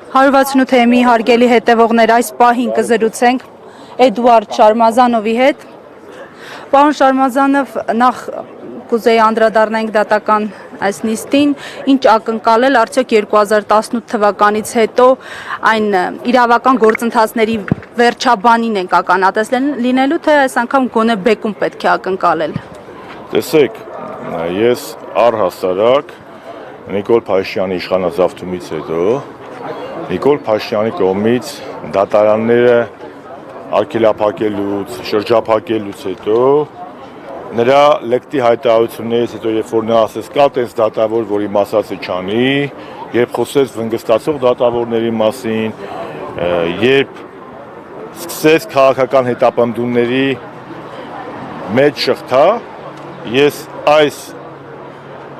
168-ի հարգելի հետևողներ, այս պահին կզրուցենք Էդուարդ Շարմազանովի հետ։ Պարոն Շարմազանով, նախ կուզեի անդրադառնանք դատական այս նիստին, ինչ ակնկալել, արդյոք 2018 թվականից հետո այն իրավական գործընթացների վերջաբանին ենք ականատես լինելու, թե այս անգամ գոնե բեկում պետք է ակնկալել։ Տեսեք, ես առհասարակ Նիկոլ Փաշինյանի իշխանազավթումից հետո Նիկոլ Փաշինյանի կողմից դատարանները արգելափակելուց, շրջափակելուց հետո նրա լեկտի հայտարարություններից հետո, երբ որ նա ասեց կա տես դատավոր, որի մասածը չանի, երբ խոսեց վնգստացող դատավորների մասին, երբ սկսեց քաղաքական հետապնդումների մեջ շղթա, ես այս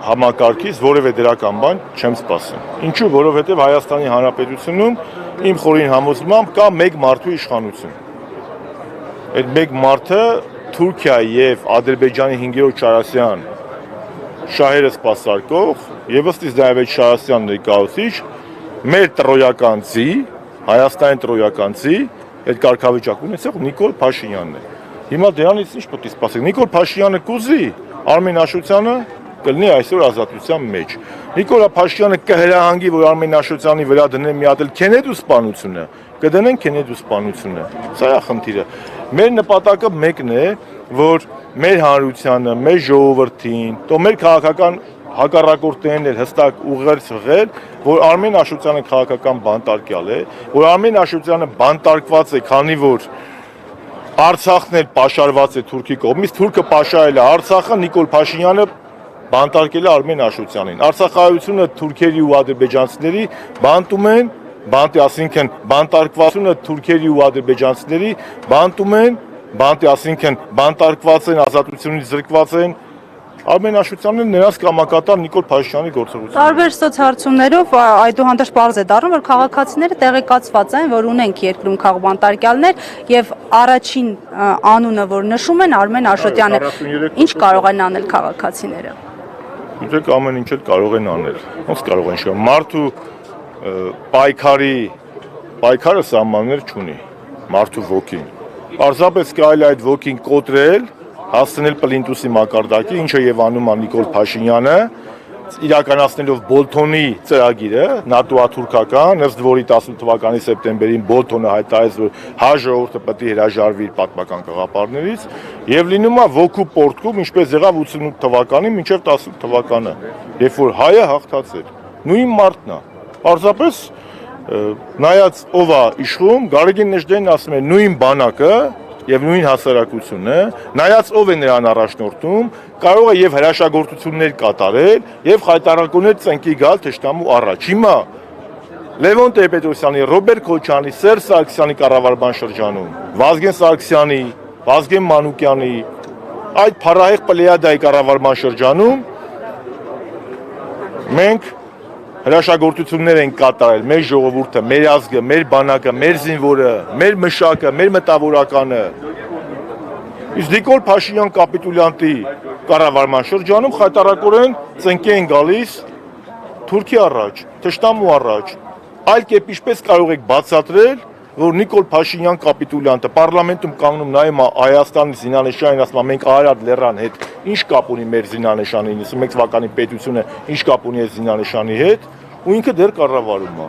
համակարգից որևէ դրական բան չեմ սպասում։ Ինչու՞, որովհետև Հայաստանի Հանրապետությունում իմ խորին համոզմամբ կա մեկ մարդու իշխանություն։ Այդ մեկ մարդը Թուրքիայի եւ Ադրբեջանի 5-րդ Շարասյան շահերը սպասարկող եւ ըստ իս նաեւ այդ Շարասյան ներկայացուցիչ մեր տրոյական ծի, Հայաստանի տրոյական ծի, այդ կարգավիճակում ունեցող Նիկոլ Փաշինյանն է։ Հիմա դրանից ինչ պետք է սպասենք։ Նիկոլ Փաշինյանը կուզի Արմեն Աշոտյանը կլինի այսօր ազատության մեջ։ Նիկոլ Փաշինյանը կհրահանգի, որ Արմեն Աշոտյանի վրա դնեն մի հատ Քենեդու սպանությունը, կդնեն Քենեդու սպանությունը։ Սա է խնդիրը։ Մեր նպատակը մեկն է, որ մեր հանրությանը, մեր ժողովրդին, то մեր քաղաքական հակառակորդներն էլ հստակ ուղերձ հղել, որ Արմեն Աշոտյանը քաղաքական բանտարկյալ է, որ Արմեն Աշոտյանը բանտարկված է, քանի որ Արցախն էլ պաշարված է Թուրքի կողմից, Թուրքը պաշարել է Արցախը, Նիկոլ Փաշինյանը բանտարկել է Արմեն Աշոտյանին։ Արցախայությունը թուրքերի ու ադրբեջանցիների բանտում են, ասինքն բանտարկվածությունը թուրքերի ու ադրբեջանցիների բանտում են, ասինքն բանտարկված են, ազատությունից զրկված են Արմեն Աշոտյանն է նրանց կամակատար Նիկոլ Փաշինյանի գործողությունը։ Տարբեր սոցհարցումներով այդուհանդերձ պարզ է դառնում, որ քաղաքացիները տեղեկացված են, որ ունենք երկրում քաղբանտարկյալներ եւ առաջին անունը, որ նշում են Արմեն Աշոտյանն է։ Ինչ կարող են անել քաղաքացիները։ Գիտեք, ամեն ինչ էլ կարող են անել։ Ոնց կարող են շահ մարդու պայքարը սահմաններ չունի։ Մարդու ոգին։ Պարզապես կարելի է այդ ոգին կոտրել, հասցնել պլինտուսի մակարդակի, ինչը եւ անում է Նիկոլ Փաշինյանը, իրականացնելով Բոլթոնի ծրագիրը, նատոա-թուրքական, ըստ որի 18 թվականի սեպտեմբերին Բոլթոնը հայտարարեց, որ հայ ժողովուրդը պետք է հրաժարվի իր պատմական գաղափարներից, եւ լինում է ոգու պորտկում, ինչպես եղավ 88 թվականին մինչեւ 18 թվականը, երբ որ հայը հաղթացել։ Նույն մարդն է։ Պարզապես նայած ով է իշխում, Գարեգին Նեժդեին ասում է նույն բանակը եւ նույն հասարակությունը, նայած ով է նրան առաջնորդում, կարող է եւ հրաշագործություններ կատարել եւ խայտարակություններ ծնկի գալ թշնամու առաջ։ Հիմա Լևոն Տեր-Պետրոսյանի, Ռոբերտ Քոչարյանի, Սերժ Սարգսյանի կառավարման շրջանում, Վազգեն Սարգսյանի, Վազգեն Մանուկյանի, այդ փառահեղ պլեյադայի կառավարման շրջանում մենք հրաշագործություններ են կատարել մեր ժողովուրդը, մեր ազգը, մեր բանակը, մեր զինվորը, մեր մշակը, մեր մտավորականը։ Իսկ Նիկոլ Փաշինյան կապիտուլյանտի կառավարման շրջանում խայտարակորեն ծնկի են գալիս Թուրքի առաջ, թշնամու առաջ։ Այլ կերպ ինչպես կարող եք բացատրել, որ Նիկոլ Փաշինյան կապիտուլյանտը պարլամենտում կանգնում նայում է Հայաստանի զինանշանին, ասում է մենք Արարատ լեռան հետ ինչ կապ ունի մեր զինանշանի 91 թվականի պետությունը, ինչ կապ ունի այս զինանշանի հետ, ու ինքը դեռ կառավարում է։